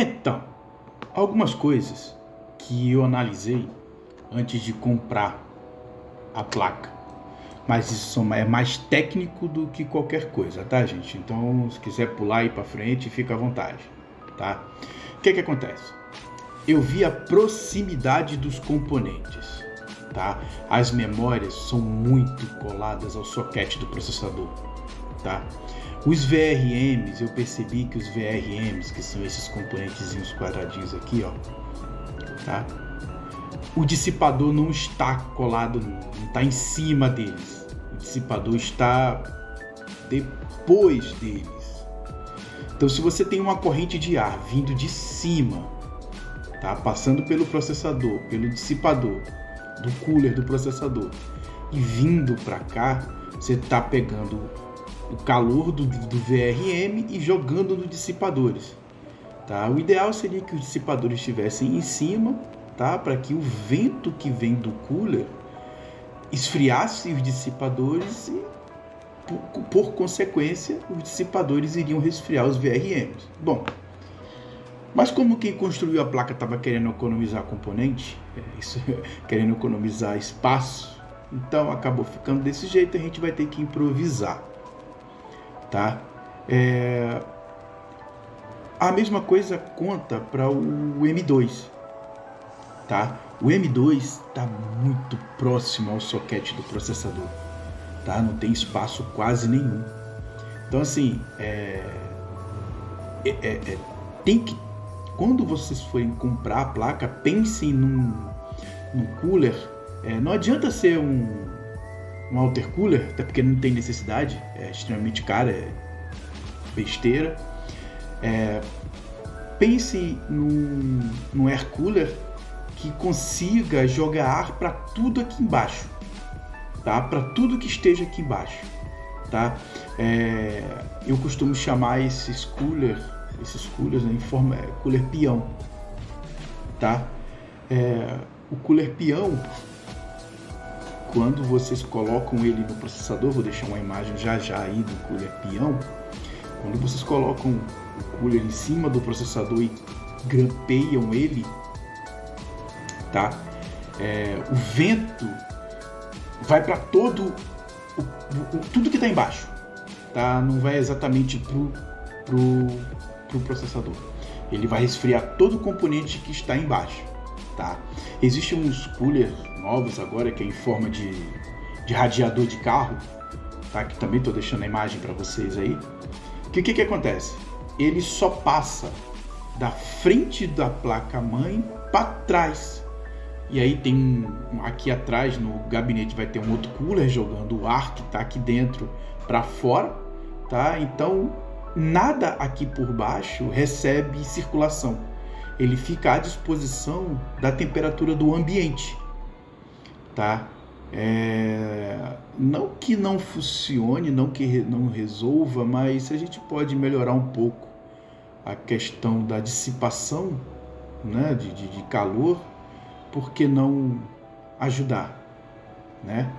Então, algumas coisas que eu analisei antes de comprar a placa, mas isso é mais técnico do que qualquer coisa, tá, gente? Então, se quiser pular aí para frente, fica à vontade, tá? O que acontece? Eu vi a proximidade dos componentes, tá? As memórias são muito coladas ao socket do processador, tá? Os VRMs, eu percebi que os VRMs, que são esses componentezinhos quadradinhos aqui, ó, tá? O dissipador não está colado, não está em cima deles. O dissipador está depois deles. Então, se você tem uma corrente de ar vindo de cima, tá? Passando pelo processador, pelo dissipador, do cooler do processador e vindo para cá, você está pegando o calor do VRM e jogando nos dissipadores, tá? O ideal seria que os dissipadores estivessem em cima, tá? Para que o vento que vem do cooler esfriasse os dissipadores e, por consequência, os dissipadores iriam resfriar os VRMs. Bom, mas como quem construiu a placa estava querendo economizar componente, querendo economizar espaço, então acabou ficando desse jeito, a gente vai ter que improvisar, tá? A mesma coisa conta para o M2, tá? O M2 está muito próximo ao socket do processador, tá? Não tem espaço quase nenhum. Então, assim, tem que, quando vocês forem comprar a placa, pensem num cooler. Não adianta ser um water cooler, até porque não tem necessidade, é extremamente caro, é besteira. Pense num air cooler que consiga jogar ar para tudo aqui embaixo, tá? Para tudo que esteja aqui embaixo, tá? Eu costumo chamar esses coolers, né, em forma cooler peão, tá? O cooler peão, quando vocês colocam ele no processador, vou deixar uma imagem já aí do cooler peão. Quando vocês colocam o cooler em cima do processador e grampeiam ele, tá? O vento vai para tudo que está embaixo, tá? Não vai exatamente pro processador. Ele vai resfriar todo o componente que está embaixo, tá? Existem uns coolers novos agora que é em forma de radiador de carro, tá? Que também estou deixando a imagem para vocês aí. O que acontece? Ele só passa da frente da placa-mãe para trás. E aí tem aqui atrás no gabinete vai ter um outro cooler jogando o ar que está aqui dentro para fora, tá? Então nada aqui por baixo recebe circulação. Ele fica à disposição da temperatura do ambiente, tá? Não que não funcione, não que não resolva, mas a gente pode melhorar um pouco a questão da dissipação, né, de calor, por que não ajudar, né?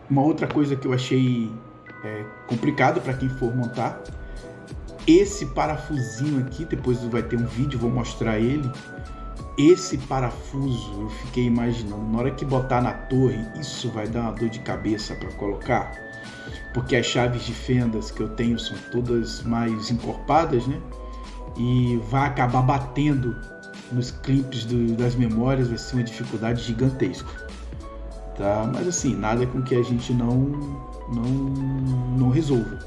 Uma outra coisa que eu achei complicado para quem for montar, esse parafusinho aqui, depois vai ter um vídeo, vou mostrar ele. Esse parafuso, eu fiquei imaginando, na hora que botar na torre, isso vai dar uma dor de cabeça para colocar, porque as chaves de fendas que eu tenho são todas mais encorpadas, né? E vai acabar batendo nos clipes das memórias, vai ser uma dificuldade gigantesca, tá? Mas assim, nada com que a gente não resolva,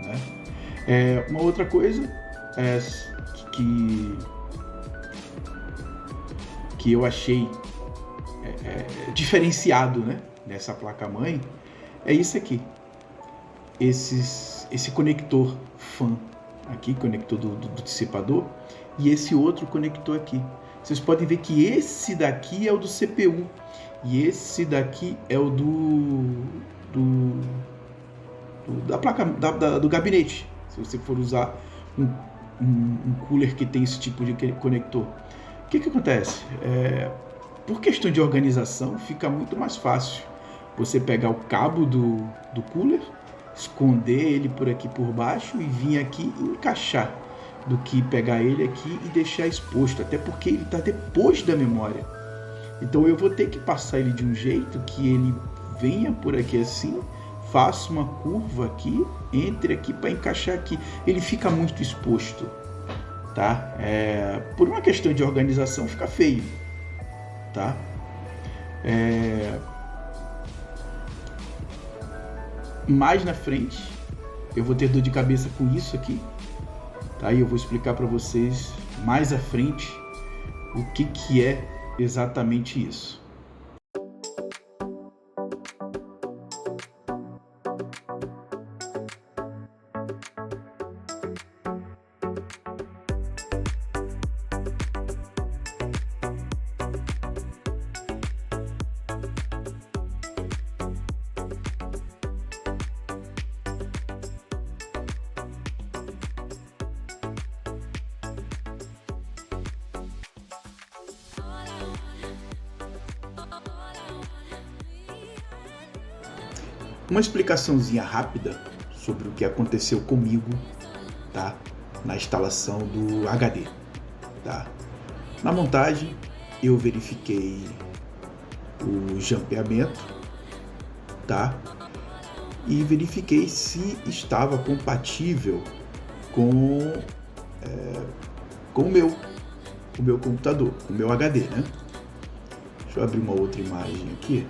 né? Uma outra coisa que eu achei diferenciado, né, dessa placa-mãe é isso aqui, esse conector fan aqui, conector do dissipador, e esse outro conector aqui. Vocês podem ver que esse daqui é o do CPU e esse daqui é o da placa do gabinete, se você for usar um cooler que tem esse tipo de conector. O que acontece? Por questão de organização, fica muito mais fácil você pegar o cabo do cooler, esconder ele por aqui por baixo e vir aqui e encaixar. do que pegar ele aqui e deixar exposto, até porque ele está depois da memória. Então eu vou ter que passar ele de um jeito que ele venha por aqui assim, faça uma curva aqui, entre aqui para encaixar aqui. Ele fica muito exposto, tá? Por uma questão de organização fica feio, tá? Mais na frente eu vou ter dor de cabeça com isso aqui, tá? E eu vou explicar para vocês mais à frente o que é exatamente isso. Uma explicaçãozinha rápida sobre o que aconteceu comigo, tá? Na instalação do HD, tá? Na montagem eu verifiquei o jampeamento, tá? E verifiquei se estava compatível com o meu computador, com o meu HD, né? Deixa eu abrir uma outra imagem aqui.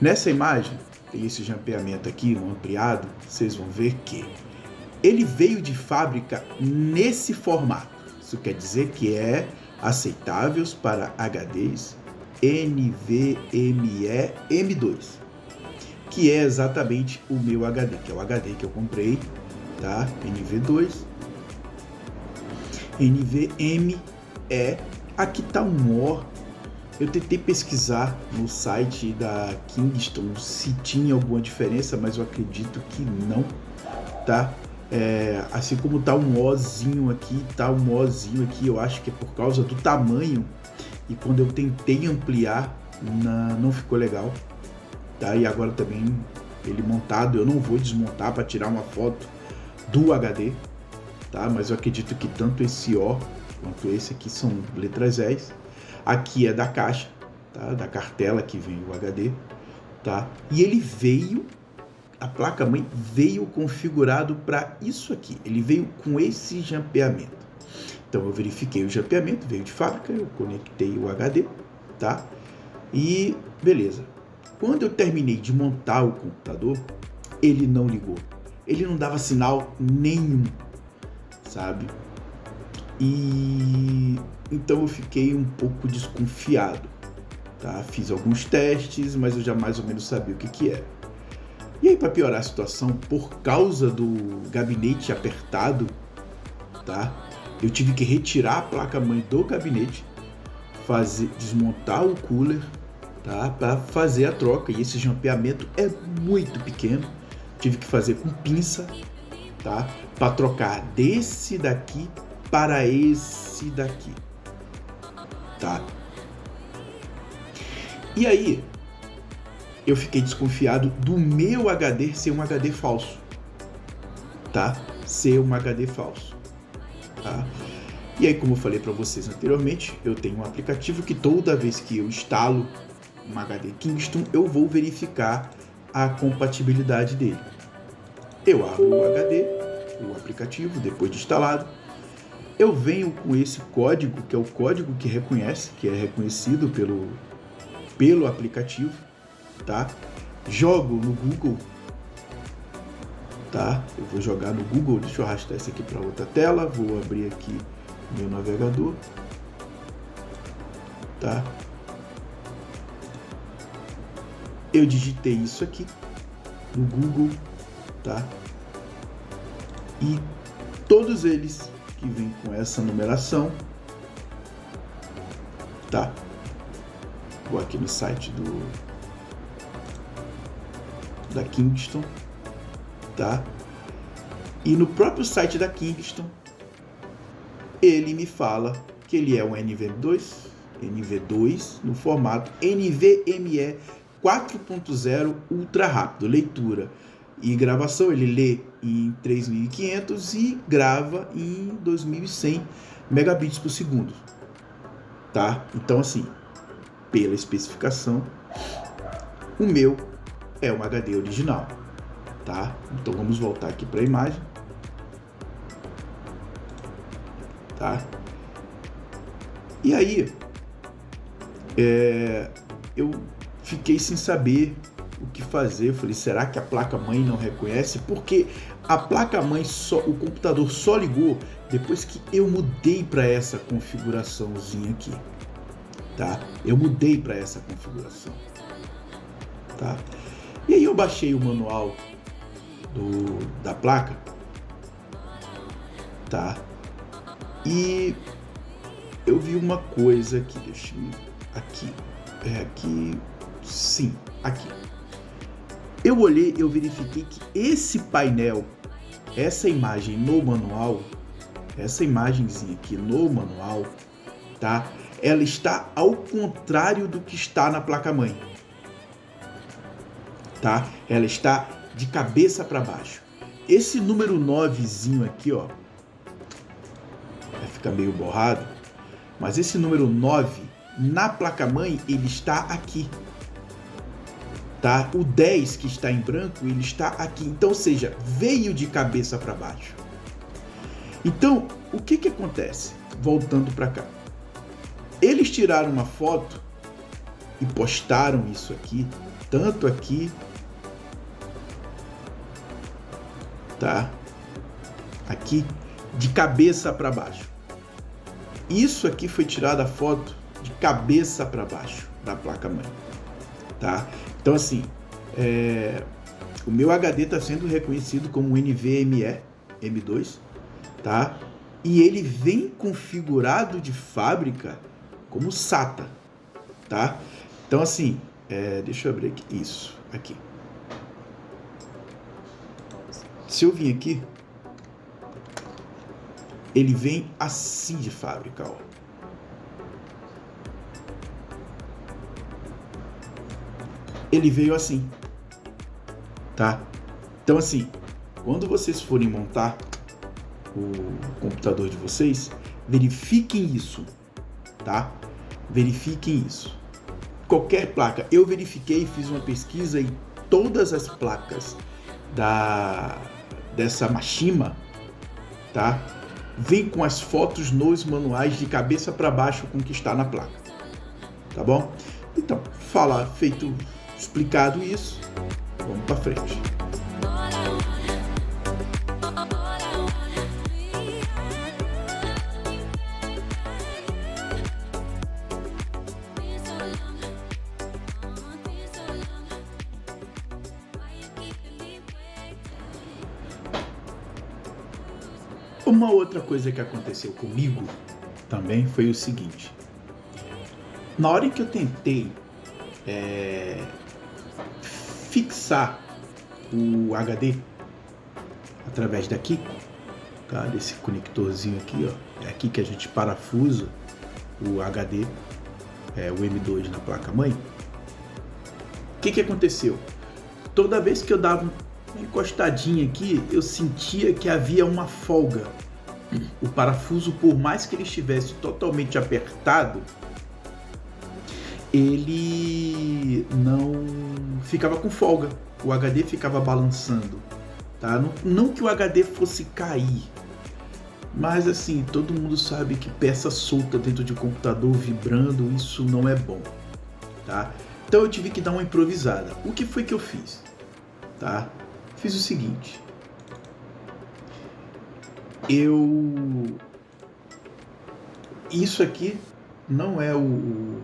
Nessa imagem, tem esse jampeamento aqui, um ampliado, vocês vão ver que ele veio de fábrica nesse formato. Isso quer dizer que é aceitável para HDs NVMe M2, que é exatamente o meu HD, que é o HD que eu comprei, tá? NV2, NVMe, aqui tá um O. Eu tentei pesquisar no site da Kingston se tinha alguma diferença, mas eu acredito que não, tá? Assim como tá um Ozinho aqui, eu acho que é por causa do tamanho, e quando eu tentei ampliar, não ficou legal, tá? E agora também, ele montado, eu não vou desmontar para tirar uma foto do HD, tá? Mas eu acredito que tanto esse O quanto esse aqui são letras S. Aqui é da caixa, tá? Da cartela que vem o HD, tá? E ele veio, a placa-mãe veio configurado para isso aqui. Ele veio com esse jampeamento. Então eu verifiquei o jampeamento, veio de fábrica, eu conectei o HD, tá? E beleza. Quando eu terminei de montar o computador, ele não ligou. Ele não dava sinal nenhum, sabe? E então eu fiquei um pouco desconfiado, tá? Fiz alguns testes, mas eu já mais ou menos sabia o que era. E aí, para piorar a situação, por causa do gabinete apertado, tá? Eu tive que retirar a placa-mãe do gabinete, desmontar o cooler, tá? Para fazer a troca. E esse jampeamento é muito pequeno, tive que fazer com pinça, tá? Para trocar desse daqui para esse daqui, tá? E aí, eu fiquei desconfiado do meu HD ser um HD falso, tá? Ser um HD falso, tá? E aí, como eu falei para vocês anteriormente, eu tenho um aplicativo que toda vez que eu instalo um HD Kingston, eu vou verificar a compatibilidade dele. Eu abro o HD, o aplicativo, depois de instalado, eu venho com esse código, que é o código que reconhece, que é reconhecido pelo aplicativo, tá? Jogo no Google, tá? Eu vou jogar no Google, deixa eu arrastar esse aqui para outra tela, vou abrir aqui meu navegador, tá? Eu digitei isso aqui no Google, tá? E todos eles que vem com essa numeração, tá? Vou aqui no site da Kingston, tá? E no próprio site da Kingston, ele me fala que ele é um NV2 no formato NVMe 4.0 ultra rápido, leitura e gravação, ele lê em 3.500 e grava em 2.100 megabits por segundo, tá? Então, assim, pela especificação, o meu é um HD original, tá? Então vamos voltar aqui para a imagem, tá? E aí, eu fiquei sem saber o que fazer. Eu falei, será que a placa-mãe não reconhece? Porque a placa-mãe, o computador só ligou depois que eu mudei para essa configuraçãozinha aqui, tá? Eu mudei para essa configuração, tá? E aí eu baixei o manual da placa, tá? E eu vi uma coisa aqui, deixa eu aqui, sim, aqui. Eu olhei, eu verifiquei que esse painel, essa imagem no manual, essa imagenzinha aqui no manual, tá? Ela está ao contrário do que está na placa-mãe, tá? Ela está de cabeça para baixo. Esse número 9zinho aqui, ó, vai ficar meio borrado, mas esse número 9 na placa-mãe, ele está aqui, tá? O 10 que está em branco, ele está aqui. Então, ou seja, veio de cabeça para baixo. Então, o que acontece? Voltando para cá. Eles tiraram uma foto e postaram isso aqui, tanto aqui, tá? Aqui, de cabeça para baixo. Isso aqui foi tirada a foto de cabeça para baixo da placa-mãe, tá? Então, assim, o meu HD está sendo reconhecido como NVMe M2, tá? E ele vem configurado de fábrica como SATA, tá? Então, assim, deixa eu abrir aqui, isso, aqui. Se eu vir aqui, ele vem assim de fábrica, ó. Ele veio assim, tá? Então, assim, quando vocês forem montar o computador de vocês, verifiquem isso, tá? Verifiquem isso. Qualquer placa, eu verifiquei, fiz uma pesquisa e todas as placas dessa Mashima, tá? Vem com as fotos nos manuais de cabeça para baixo com o que está na placa, tá bom? Então, feito explicado isso, vamos para frente. Uma outra coisa que aconteceu comigo também foi o seguinte. Na hora que eu tentei fixar o HD através daqui, tá? Desse conectorzinho aqui, ó. É aqui que a gente parafusa o HD, o M2 na placa-mãe. O que aconteceu? Toda vez que eu dava uma encostadinha aqui, eu sentia que havia uma folga. O parafuso, por mais que ele estivesse totalmente apertado, ele não ficava com folga. O HD ficava balançando, tá? Não que o HD fosse cair, mas assim, todo mundo sabe que peça solta dentro de um computador vibrando, isso não é bom, tá? Então eu tive que dar uma improvisada. O que foi que eu fiz? Tá? Fiz o seguinte. Isso aqui não é o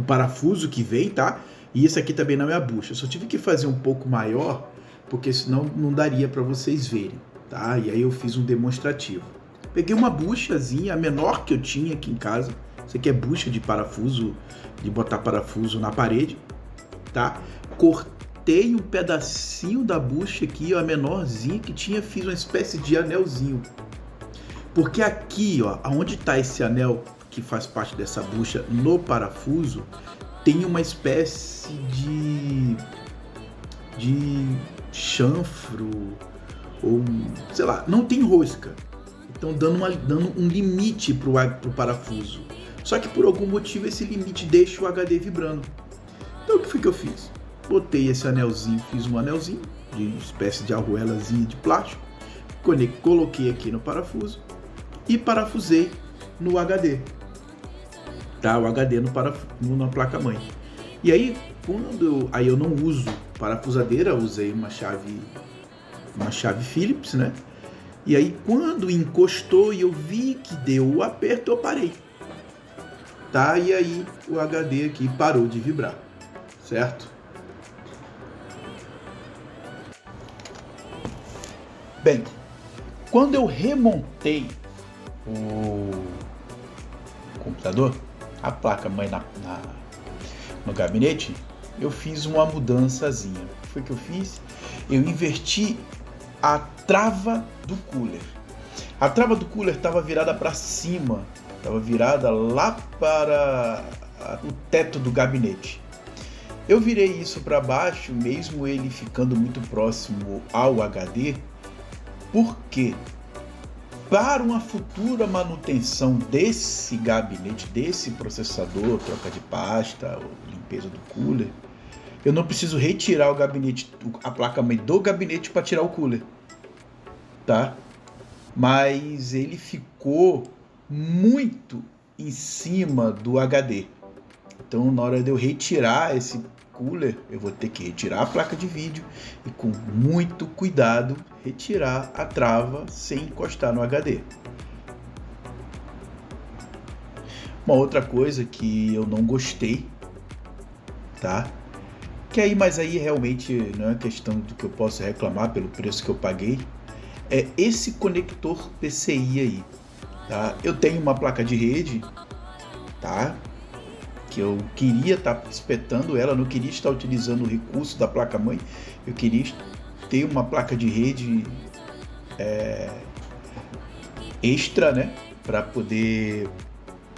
parafuso que vem, tá? E esse aqui também não é a bucha. Eu só tive que fazer um pouco maior, porque senão não daria para vocês verem, tá? E aí eu fiz um demonstrativo. Peguei uma buchazinha, a menor que eu tinha aqui em casa. Isso aqui é bucha de parafuso, de botar parafuso na parede, tá? Cortei um pedacinho da bucha aqui, ó, a menorzinha que tinha, fiz uma espécie de anelzinho. Porque aqui, ó, onde tá esse anel que faz parte dessa bucha no parafuso, tem uma espécie de de chanfro, ou sei lá, não tem rosca. Então dando um limite pro parafuso. Só que por algum motivo esse limite deixa o HD vibrando. Então o que foi que eu fiz? Botei esse anelzinho, fiz um anelzinho de espécie de arruelazinha de plástico, coloquei aqui no parafuso e parafusei no HD. Tá? O HD na placa-mãe. E aí, aí eu não uso parafusadeira, usei uma chave Phillips, né? E aí quando encostou e eu vi que deu o aperto, eu parei. Tá? E aí o HD aqui parou de vibrar, certo? Bem, quando eu remontei o computador, a placa-mãe no gabinete, eu fiz uma mudançazinha. O que foi que eu fiz? Eu inverti a trava do cooler. A trava do cooler estava virada para cima, estava virada lá para o teto do gabinete. Eu virei isso para baixo, mesmo ele ficando muito próximo ao HD, porque para uma futura manutenção desse gabinete, desse processador, troca de pasta, limpeza do cooler, eu não preciso retirar o gabinete, a placa-mãe do gabinete para tirar o cooler, tá? Mas ele ficou muito em cima do HD. Então, na hora de eu retirar esse cooler, eu vou ter que retirar a placa de vídeo e com muito cuidado retirar a trava sem encostar no HD. Uma outra coisa que eu não gostei, tá? Mas aí realmente não é questão do que eu posso reclamar pelo preço que eu paguei, é esse conector PCI aí, tá? Eu tenho uma placa de rede, tá? Que eu queria estar espetando ela, não queria estar utilizando o recurso da placa-mãe, eu queria ter uma placa de rede extra, né? Para poder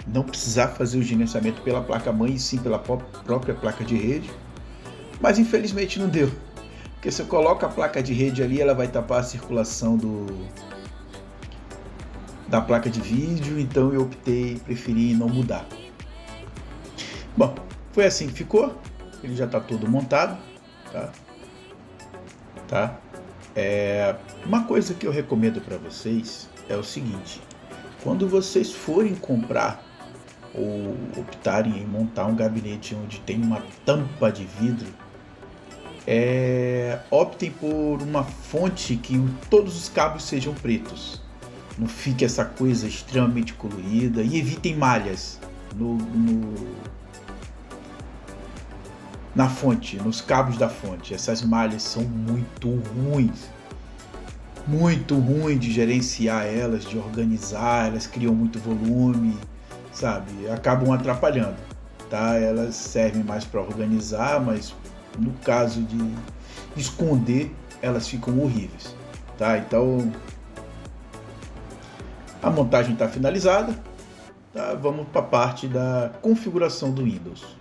não precisar fazer o gerenciamento pela placa-mãe e sim pela própria placa de rede. Mas infelizmente não deu, porque se eu coloco a placa de rede ali, ela vai tapar a circulação da placa de vídeo, então eu preferi não mudar. Bom, foi assim que ficou, ele já está todo montado, tá? Uma coisa que eu recomendo para vocês é o seguinte: quando vocês forem comprar ou optarem em montar um gabinete onde tem uma tampa de vidro, optem por uma fonte que todos os cabos sejam pretos, não fique essa coisa extremamente colorida, e evitem malhas na fonte, nos cabos da fonte. Essas malhas são muito ruins de gerenciar elas, de organizar, elas criam muito volume, sabe? Acabam atrapalhando, tá? Elas servem mais para organizar, mas no caso de esconder, elas ficam horríveis, tá? Então, a montagem está finalizada, tá? Vamos para a parte da configuração do Windows.